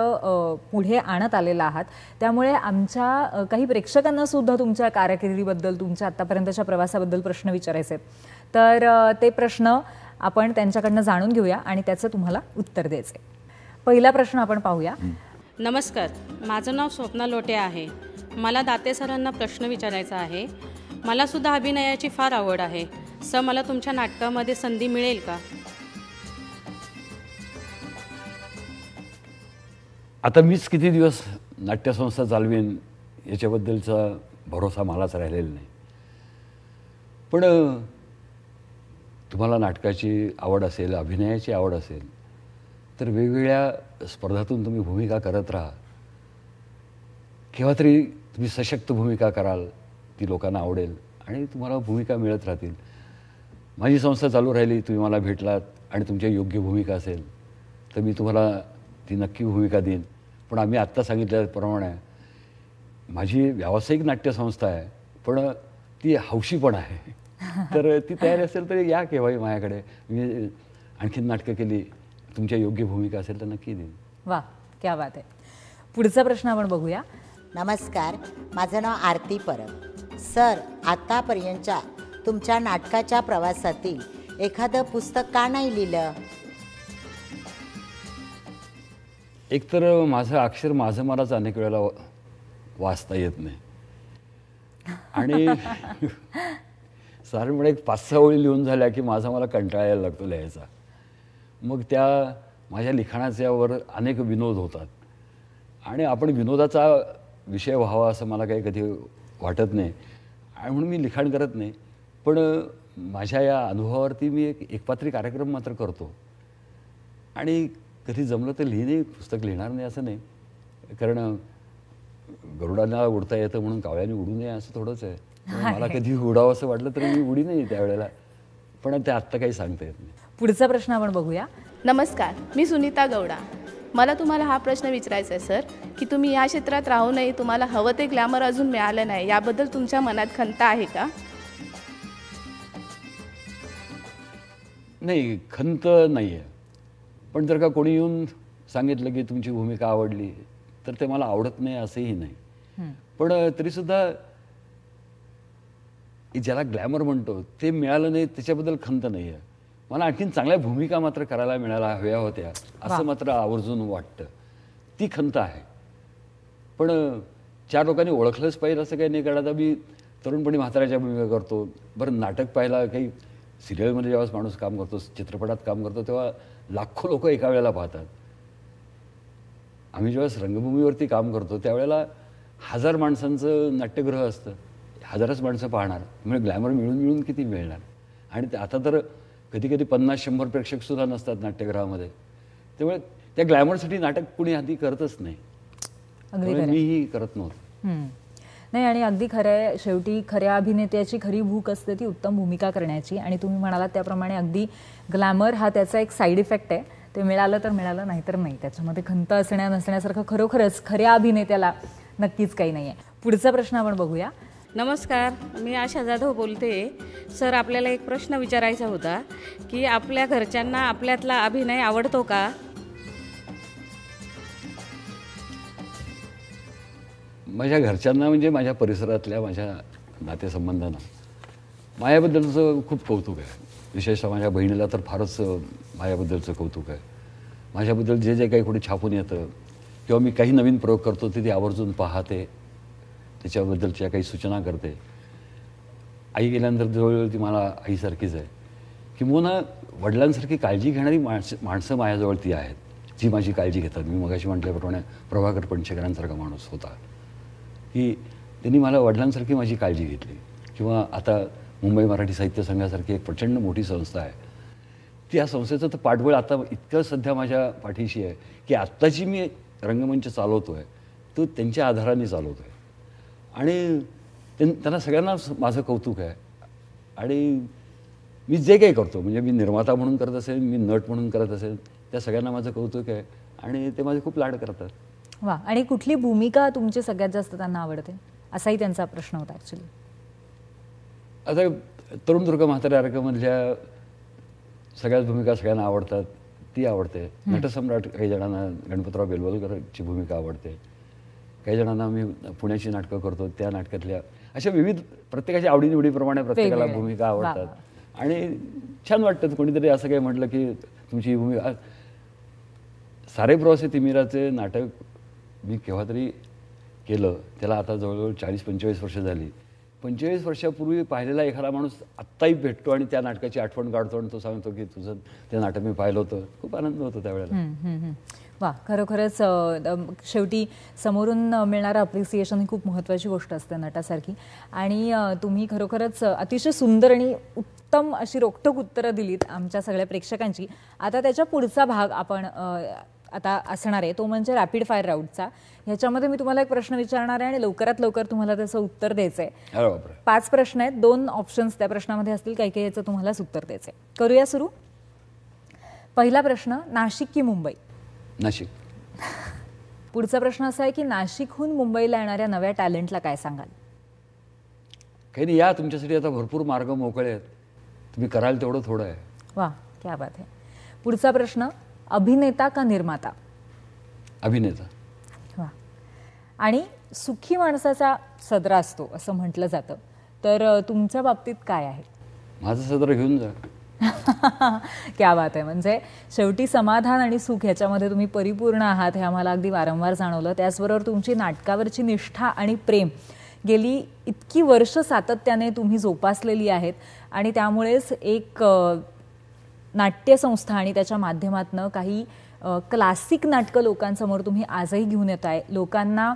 पुढे आणत आलेला आहात. त्यामुळे आमच्या काही प्रेक्षकांना सुद्धा तुमच्या कारकिर्दीबद्दल, तुमच्या आत्तापर्यंतच्या प्रवासाबद्दल प्रश्न विचारायचे. तर ते प्रश्न आपण त्यांच्याकडनं जाणून घेऊया आणि त्याचं तुम्हाला उत्तर द्यायचे. पहिला प्रश्न आपण पाहूया. नमस्कार, माझं नाव स्वप्ना लोटे आहे. मला दाते सरांना प्रश्न विचारायचा आहे. मला सुद्धा अभिनयाची फार आवड आहे. सर, मला तुमच्या नाटकामध्ये संधी मिळेल का? आता मीच किती दिवस नाट्यसंस्था चालवीन याच्याबद्दलचा भरोसा मलाच राहिलेला नाही. पण तुम्हाला नाटकाची आवड असेल, अभिनयाची आवड असेल तर वेगवेगळ्या स्पर्धातून तुम्ही भूमिका करत राहा. केव्हा तरी तुम्ही सशक्त भूमिका कराल, ती लोकांना आवडेल आणि तुम्हाला भूमिका मिळत राहतील. माझी संस्था चालू राहिली, तुम्ही मला भेटलात आणि तुमच्या योग्य भूमिका असेल तर मी तुम्हाला ती नक्की भूमिका देईन. पण आम्ही आत्ता सांगितल्याप्रमाणे माझी व्यावसायिक नाट्यसंस्था आहे, पण ती हौशी पण आहे. तर ती तयारी असेल तर या केव्हाही माझ्याकडे. मी आणखीन नाटकं केली, तुमच्या योग्य भूमिका असेल तर नक्की देईन. वा, क्या बात आहे. पुढचा प्रश्न आपण बघूया. नमस्कार, माझं नाव आरती परब. सर, आतापर्यंतच्या तुमच्या नाटकाच्या प्रवासातील एखादं पुस्तक का नाही लिहिलं? एकतर माझं अक्षर माझं मलाच अनेक वेळेला वाचता येत नाही आणि साधारणपणे एक 5-6 ओळी लिहून झाल्या की माझा मला कंटाळा यायला लागतो लिहायचा. मग त्या माझ्या लिखाणाच्यावर अनेक विनोद होतात आणि आपण विनोदाचा विषय व्हावा असं मला काही कधी वाटत नाही आणि म्हणून मी लिखाण करत नाही. पण माझ्या या अनुभवावरती मी एक एकपात्री कार्यक्रम मात्र करतो आणि कधी जमलं तर लिहिणे, पुस्तक लिहिणार नाही असं नाही. कारण गरुडांना उडता येतं म्हणून कावळ्याने उडू नये असं थोडंच आहे. मला कधी उडावं असं वाटलं तर मी उडी नाही त्यावेळेला, पण ते आत्ता काही सांगता येत नाही. पुढचा प्रश्न आपण बघूया. नमस्कार, मी सुनीता गौडा. मला तुम्हाला हा प्रश्न विचारायचा आहे सर, की तुम्ही या क्षेत्रात राहूनही तुम्हाला हवं ते ग्लॅमर अजून मिळालं नाही, याबद्दल तुमच्या मनात खंत आहे का? नाही, खंत नाही आहे. पण जर का कोणी येऊन सांगितलं की तुमची भूमिका आवडली तर ते मला आवडत नाही असंही नाही. पण तरीसुद्धा ज्याला ग्लॅमर म्हणतो ते मिळालं नाही त्याच्याबद्दल खंत नाही आहे. मला आणखीन चांगल्या भूमिका मात्र करायला मिळायला हव्या होत्या असं मात्र आवर्जून वाटतं. ती खंत आहे. पण 4 लोकांनी ओळखलंच पाहिजे असं काही नाही. कारण आता मी तरुणपणी म्हाताऱ्याच्या भूमिका करतो. बरं, नाटक पाहायला काही सिरियलमध्ये जेव्हा माणूस काम करतो, चित्रपटात काम करतो, तेव्हा लाखो लोक एका वेळेला पाहतात. आम्ही जेव्हा रंगभूमीवरती काम करतो त्यावेळेला 1000 माणसांचं नाट्यगृह असतं, 1000च माणसं पाहणार. म्हणजे ग्लॅमर मिळून मिळून किती मिळणार. आणि आता तर कधी कधी 50-100 प्रेक्षकसुद्धा नसतात नाट्यगृहामध्ये. त्यामुळे त्या ग्लॅमरसाठी नाटक कुणी आधी करतच नाही. मीही करत नव्हतो. नाही, आणि अगदी खरं आहे. शेवटी खऱ्या अभिनेत्याची खरी भूक असते ती उत्तम भूमिका करण्याची. आणि तुम्ही म्हणालात त्याप्रमाणे अगदी ग्लॅमर हा त्याचा एक साईड इफेक्ट आहे. ते मिळालं तर मिळालं, नाही तर नाही. त्याच्यामध्ये खंत असण्या नसण्यासारखं खरोखरच खऱ्या अभिनेत्याला नक्कीच काही नाही आहे. पुढचा प्रश्न आपण बघूया. नमस्कार, मी आशा जाधव बोलते. सर, आपल्याला एक प्रश्न विचारायचा होता की आपल्या घरच्यांना आपल्यातला अभिनय आवडतो का? माझ्या घरच्यांना म्हणजे माझ्या परिसरातल्या माझ्या नातेसंबंधांना माझ्याबद्दलचं खूप कौतुक आहे. विशेषतः माझ्या बहिणीला तर फारच माझ्याबद्दलचं कौतुक आहे. माझ्याबद्दल जे जे काही कोणी छापून येतं किंवा मी काही नवीन प्रयोग करतो ते ती आवर्जून पाहते, त्याच्याबद्दलच्या काही सूचना करते. आई गेल्यानंतर जवळजवळ ती मला आईसारखीच आहे. किंवा वडिलांसारखी काळजी घेणारी माणसं माझ्याजवळ ती आहेत, जी माझी काळजी घेतात. मी मगाशी म्हटल्याप्रमाणे प्रभाकर पणशेकरांसारखा माणूस होता की त्यांनी मला वडिलांसारखी माझी काळजी घेतली. किंवा आता मुंबई मराठी साहित्य संघासारखी एक प्रचंड मोठी संस्था आहे, त्या संस्थेचं तर पाठबळ आता इतकं सध्या माझ्या पाठीशी आहे की आत्ताची मी रंगमंच चालवतो आहे तो त्यांच्या आधाराने चालवतो आहे. आणि त्यांना सगळ्यांना माझं कौतुक आहे. आणि मी जे काही करतो, म्हणजे मी निर्माता म्हणून करत असेल, मी नट म्हणून करत असेल, त्या सगळ्यांना माझं कौतुक आहे आणि ते माझे खूप लाड करतात. वा. आणि कुठली भूमिका तुमची सगळ्यात जास्त त्यांना आवडते, असाही त्यांचा प्रश्न होता ॲक्च्युली. आता तरुण दुर्ग म्हाताऱ्या अर्कमधल्या सगळ्याच भूमिका सगळ्यांना आवडतात, ती आवडते. नटसम्राट काही जणांना गणपतराव बेलवलकरची भूमिका आवडते, काही जणांना मी पुण्याची नाटकं करतो त्या नाटकातल्या अशा विविध प्रत्येकाच्या आवडीनिवडीप्रमाणे प्रत्येकाला भूमिका आवडतात. आणि छान वाटतं कोणीतरी असं काही म्हटलं की तुमची ही भूमिका. सारे प्रवासी तिमिराचे नाटक मी केव्हा तरी केलं, त्याला आता जवळजवळ 40-45 वर्ष झाली. 45 वर्षापूर्वी पाहिलेला एखादा माणूस आत्ताही भेटतो आणि त्या नाटकाची आठवण काढतो आणि तो सांगतो की तुझं ते नाटक मी पाहिलं होतं. खूप आनंद होतो त्यावेळेला. वा. खरोखरच शेवटी समोरून मिळणारं अप्रिसिएशन ही खूप महत्त्वाची गोष्ट असते नटासारखी. आणि तुम्ही खरोखरच अतिशय सुंदर आणि उत्तम अशी रोखठोक उत्तरं दिलीत आमच्या सगळ्या प्रेक्षकांची. आता त्याच्या पुढचा भाग आपण आता असणार आहे, तो म्हणजे रॅपिड फायर राऊंडचा. ह्याच्यामध्ये मी तुम्हाला एक प्रश्न विचारणार आहे आणि लवकरात लवकर तुम्हाला त्याचं उत्तर द्यायचं आहे. 5 प्रश्न आहेत, 2 ऑप्शन्स त्या प्रश्नामध्ये असतील, काही काही याचं तुम्हालाच उत्तर द्यायचं आहे. करूया सुरू. पहिला प्रश्न, नाशिक की मुंबई? नाशिक. पुढचा प्रश्न असा आहे की नाशिकहून मुंबईला येणाऱ्या नव्या टॅलेंटला काय सांगाल? काही नाही, या तुमच्यासाठी आता भरपूर मार्ग मोकळे आहेत, तुम्ही कराल तेवढं थोडं आहे. वा, क्या बात आहे. पुढचा प्रश्न, अभिनेता का निर्माता? अभिनेता. वा. आणि सुखी माणसाचा सदरा असतो असं म्हटलं जातं, तर तुमच्या बाबतीत काय आहे? माझं सदर घेऊन जा. क्या बात आहे. म्हणजे शेवटी समाधान आणि सुख ह्याच्यामध्ये तुम्ही परिपूर्ण आहात हे आम्हाला अगदी वारंवार जाणवलं. त्याचबरोबर तुमची नाटकावरची निष्ठा आणि प्रेम गेली इतकी वर्ष सातत्याने तुम्ही जोपासलेली आहेत आणि त्यामुळेच एक नाट्यसंस्था आणि त्याच्या माध्यमातून काही क्लासिक नाटकं लोकांसमोर तुम्ही आजही घेऊन येत आहे. लोकांना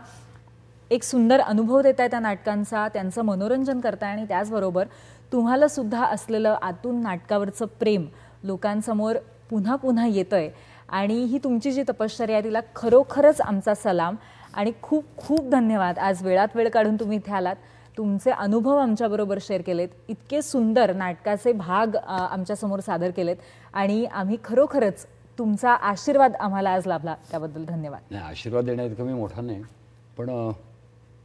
एक सुंदर अनुभव देत आहे त्या नाटकांचा, त्यांचं मनोरंजन करताय आणि त्याचबरोबर तुम्हाला सुद्धा असलेलं आतून नाटकावरचं प्रेम लोकांसमोर पुन्हा पुन्हा येतंय. आणि ही तुमची जी तपश्चर्या आहे तिला खरोखरच आमचा सलाम आणि खूप खूप धन्यवाद. आज वेळात वेळ काढून तुम्ही इथे आलात, तुमचे अनुभव आमच्याबरोबर शेअर केलेत, इतके सुंदर नाटकाचे भाग आमच्यासमोर सादर केलेत आणि आम्ही खरोखरच तुमचा आशीर्वाद आम्हाला आज लाभला त्याबद्दल धन्यवाद. नाही, आशीर्वाद देण्यात कमी मोठा नाही, पण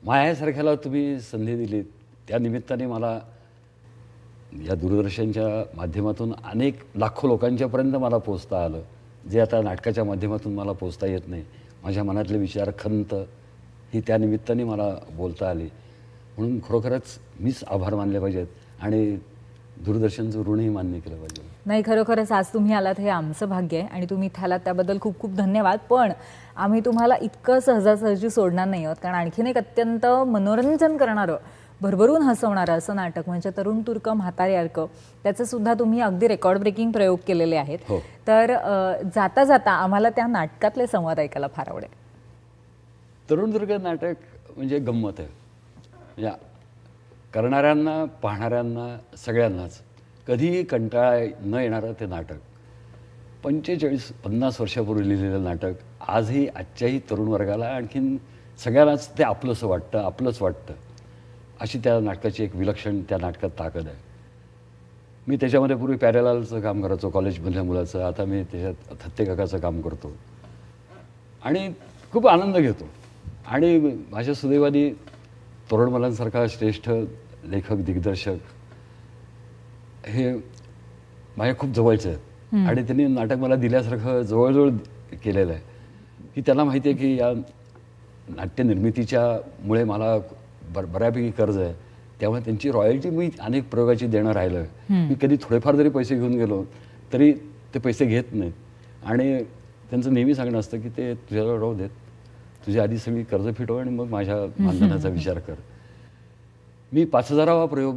मायासारख्याला तुम्ही संधी दिलीत त्या निमित्ताने मला या दूरदर्शनच्या माध्यमातून अनेक लाखो लोकांच्यापर्यंत मला पोचता आलं, जे आता नाटकाच्या माध्यमातून मला पोचता येत नाही. माझ्या मनातले विचार, खंत ही त्या निमित्ताने मला बोलता आली. म्हणून खरोखरच मीच आभार मानले पाहिजेत आणि दूरदर्शनचं ऋणही मान्य केलं पाहिजे. नाही, खरोखरच आज तुम्ही आलात हे आमचं भाग्य आहे आणि तुम्ही इथे आलात त्याबद्दल खूप खूप धन्यवाद. पण आम्ही तुम्हाला इतकं सहजासहजी सोडणार नाही आहोत, कारण आणखीन एक अत्यंत मनोरंजन करणारं, भरभरून हसवणारं असं नाटक म्हणजे तरुण तुर्क म्हातारे अर्क, त्याचे सुद्धा तुम्ही अगदी रेकॉर्ड ब्रेकिंग प्रयोग केलेले आहेत. तर जाता जाता आम्हाला त्या नाटकातले संवाद ऐकायला फार आवडेल. तरुण तुर्क नाटक म्हणजे गंमत आहे. म्हणजे करणाऱ्यांना, पाहणाऱ्यांना, सगळ्यांनाच कधीही कंटाळा न येणारं ते नाटक. 45-50 वर्षापूर्वी लिहिलेलं नाटक आजही आजच्याही तरुण वर्गाला आणखीन सगळ्यांनाच ते आपलंसं वाटतं, आपलंच वाटतं. अशी त्या नाटकाची एक विलक्षण त्या नाटकात ताकद आहे. मी त्याच्यामध्ये पूर्वी पॅरेलालचं काम करायचो कॉलेजमधल्या मुलाचं, आता मी त्याच्यात थत्ते काकाचं काम करतो आणि खूप आनंद घेतो. आणि माझ्या सुदैवाने तोरणमलांसारखा श्रेष्ठ लेखक, दिग्दर्शक हे माझ्या खूप जवळचे आहेत आणि त्यांनी नाटक मला दिल्यासारखं जवळजवळ केलेलं आहे की त्यांना माहिती आहे की या नाट्यनिर्मितीच्या मुळे मला बऱ्यापैकी कर्ज आहे, त्यामुळे त्यांची रॉयल्टी मी अनेक प्रयोगाची देणं राहिलं. मी कधी थोडेफार जरी पैसे घेऊन गेलो तरी ते पैसे घेत नाहीत आणि त्यांचं नेहमी सांगणं असतं की ते तुझ्याजवळ राहू देत, तुझ्या आधी सगळी कर्ज फिटव आणि मग माझ्या मानधनाचा विचार कर. मी 5000वा प्रयोग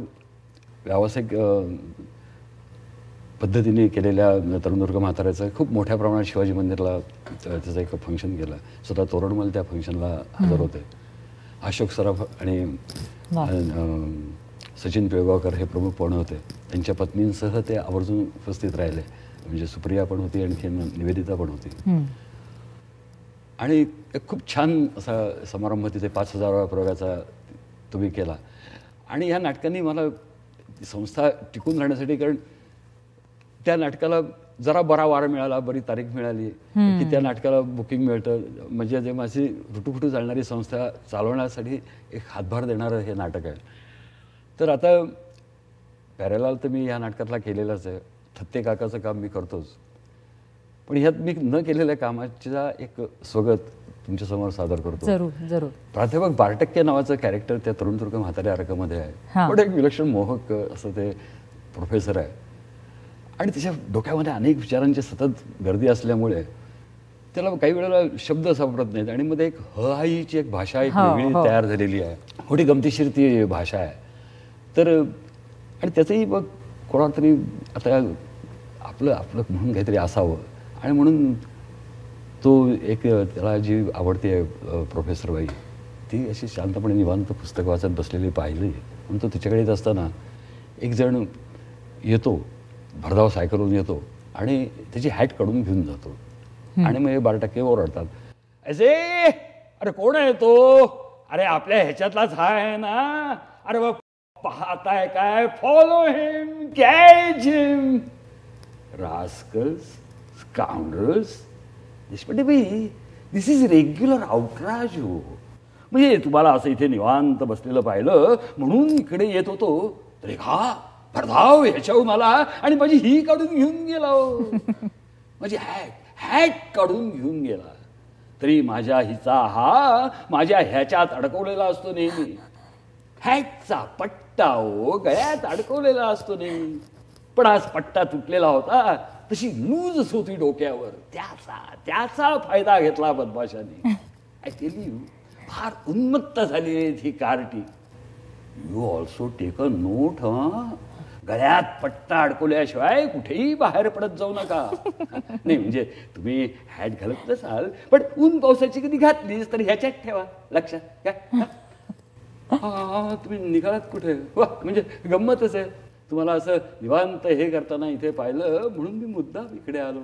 व्यावसायिक पद्धतीने केलेल्या तरुणदुर्ग म्हाताऱ्याचं खूप मोठ्या प्रमाणात शिवाजी मंदिरला त्याचं एक फंक्शन केलं. स्वतः तोरणमल त्या फंक्शनला हजर होते. अशोक सराफ आणि सचिन पिळगावकर हे प्रमुख पाहुणे होते. त्यांच्या पत्नींसह ते आवर्जून उपस्थित राहिले. म्हणजे सुप्रिया पण होती, आणखी निवेदिता पण होती. आणि एक खूप छान असा समारंभ तिथे 5,000व्या प्रयोगाचा तुम्ही केला. आणि ह्या नाटकांनी मला संस्था टिकून राहण्यासाठी, कारण त्या नाटकाला जरा बरा वार मिळाला, बरी तारीख मिळाली की त्या नाटकाला बुकिंग मिळतं. म्हणजे जे माझी रुटूफुटू चालणारी संस्था चालवण्यासाठी एक हातभार देणारं हे नाटक आहे. तर आता प्यारेलाल तर मी ह्या नाटकातला केलेलाच आहे. थत्ते काकाचं काम मी करतोच. पण ह्यात मी न केलेल्या कामाचा एक स्वगत तुमच्यासमोर सादर करतो. जरूर जरूर. प्राध्यापक बारटक्के नावाचं कॅरेक्टर त्या तरुणदुर्ग म्हाताऱ्या अर्कामध्ये आहे. पण एक विलक्षण मोहक असं ते प्रोफेसर आहे. आणि त्याच्या डोक्यामध्ये अनेक विचारांची सतत गर्दी असल्यामुळे त्याला काही वेळेला शब्द सापडत नाहीत. आणि मध्ये एक हहाईची एक भाषा एक वेगळी तयार झालेली आहे. मोठी गमतीशीर ती भाषा आहे. तर आणि त्याचंही मग कोणाला तरी आता आपलं आपलं म्हणून काहीतरी असावं. आणि म्हणून तो एक त्याला जी आवडती आहे प्रोफेसर बाई, ती अशी शांतपणे निवांत पुस्तक वाचत बसलेली पाहिली. म्हणून तो तिच्याकडे येत असताना एक जण येतो, भरधाव सायकलवरून येतो आणि त्याची हॅट काढून घेऊन जातो. आणि मग हे बारटक्के ओरडतात, असे अरे कोण आहे तो? अरे आपल्या ह्याच्यातलाच हा आहे ना. अरे बा पाहताय काय? फॉलो हिम, कॅच हिम. रास्कल्स, स्काउंडर्स. देशपांडे बाई, दिस इज रेग्युलर आउटराज हो. म्हणजे तुम्हाला असं इथे निवांत बसलेलं पाहिलं म्हणून इकडे येत होतो, तर एक हा भरधाव ह्याच्याहून आला आणि माझी ही काढून घेऊन गेला. माझी हॅट काढून घेऊन गेला. तरी माझ्या हिचा हा माझ्या ह्याच्यात अडकवलेला असतो नेहमी. हॅटचा पट्टा हो गळ्यात अडकवलेला असतो नेहमी. पण आज पट्टा तुटलेला होता, तशी लूजच होती डोक्यावर. त्याचा फायदा घेतला बदमाशाने. आय टेल यू, फार उन्मत्त झाली ही कार्टी. You also take a note. गळ्यात पट्टा अडकवल्याशिवाय कुठेही बाहेर पडत जाऊ नका. नाही म्हणजे तुम्ही हॅट घालत नसाल, पण ऊन पावसाची कधी घातलीस तर ह्याच्यात ठेवा लक्षात. काय तुम्ही निघालात कुठे? वा, म्हणजे गंमतच आहे. तुम्हाला असं निवांत हे करताना इथे पाहिलं म्हणून मी मुद्दाम इकडे आलो.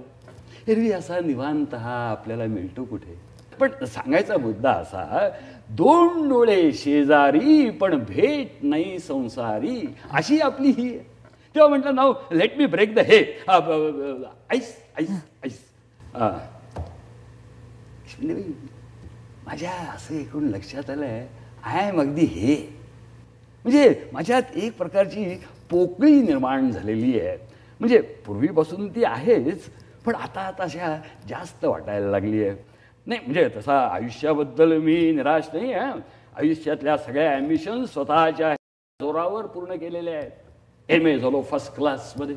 एरवी असा निवांत हा आपल्याला मिळतो कुठे? पण सांगायचा मुद्दा असा, दोन डोळे शेजारी पण भेट नाही संसारी, अशी आपली ही. तेव्हा म्हटलं नाव लेट मी ब्रेक द हे. Ice ice ice. माझ्या असं एकूण लक्षात आलंय, आय एम अगदी हे. म्हणजे माझ्यात एक प्रकारची पोकळी निर्माण झालेली आहे. म्हणजे पूर्वीपासून ती आहेच, पण आता अशा जास्त वाटायला लागली आहे. नाही म्हणजे तसा आयुष्याबद्दल मी निराश नाही आहे. आयुष्यातल्या सगळ्या ॲम्बिशन स्वतःच्या जोरावर पूर्ण केलेल्या आहेत. MA झालो फर्स्ट क्लासमध्ये,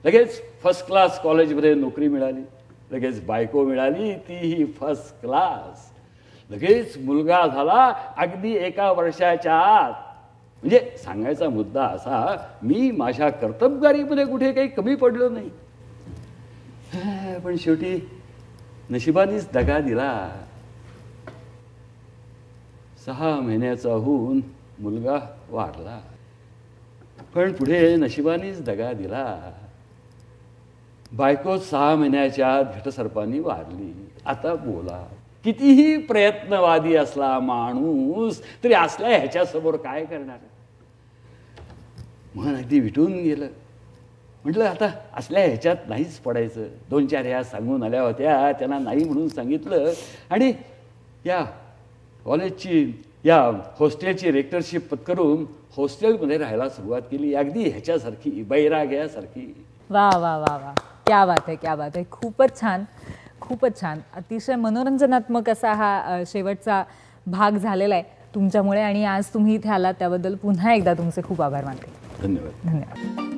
लगेच फर्स्ट क्लास कॉलेजमध्ये नोकरी मिळाली, लगेच बायको मिळाली तीही फर्स्ट क्लास, लगेच मुलगा झाला अगदी 1 वर्षाच्या आत. म्हणजे सांगायचा मुद्दा असा, मी माझ्या कर्तबगारीमध्ये कुठे काही कमी पडलो नाही. पण शेवटी नशिबानेच दगा दिला. 6 महिन्याचा होऊन मुलगा वारला. पण पुढे नशिबानेच दगा दिला. बायको 6 महिन्याच्या आत घटसर्पांनी वारली. आता बोला, कितीही प्रयत्नवादी असला माणूस तरी असल्या ह्याच्यासमोर काय करणार? मन अगदी विटून गेलं. म्हटलं आता असल्या ह्याच्यात नाहीच पडायचं. 2-4 ह्या सांगून आल्या होत्या, त्यांना नाही म्हणून सांगितलं आणि या कॉलेजची या हॉस्टेलची रेक्टरशिप पत्करून हॉस्टेलमध्ये राहायला सुरुवात केली, अगदी ह्याच्यासारखी बैराग्यासारखी. वा वा वा वा, क्या बात आहे, क्या बात आहे. खूपच छान, खूपच छान. अतिशय मनोरंजनात्मक असा हा शेवटचा भाग झालेला आहे तुमच्यामुळे. आणि आज तुम्ही इथे आलात त्याबद्दल पुन्हा एकदा तुमचे खूप आभार मानते. धन्यवाद. धन्यवाद.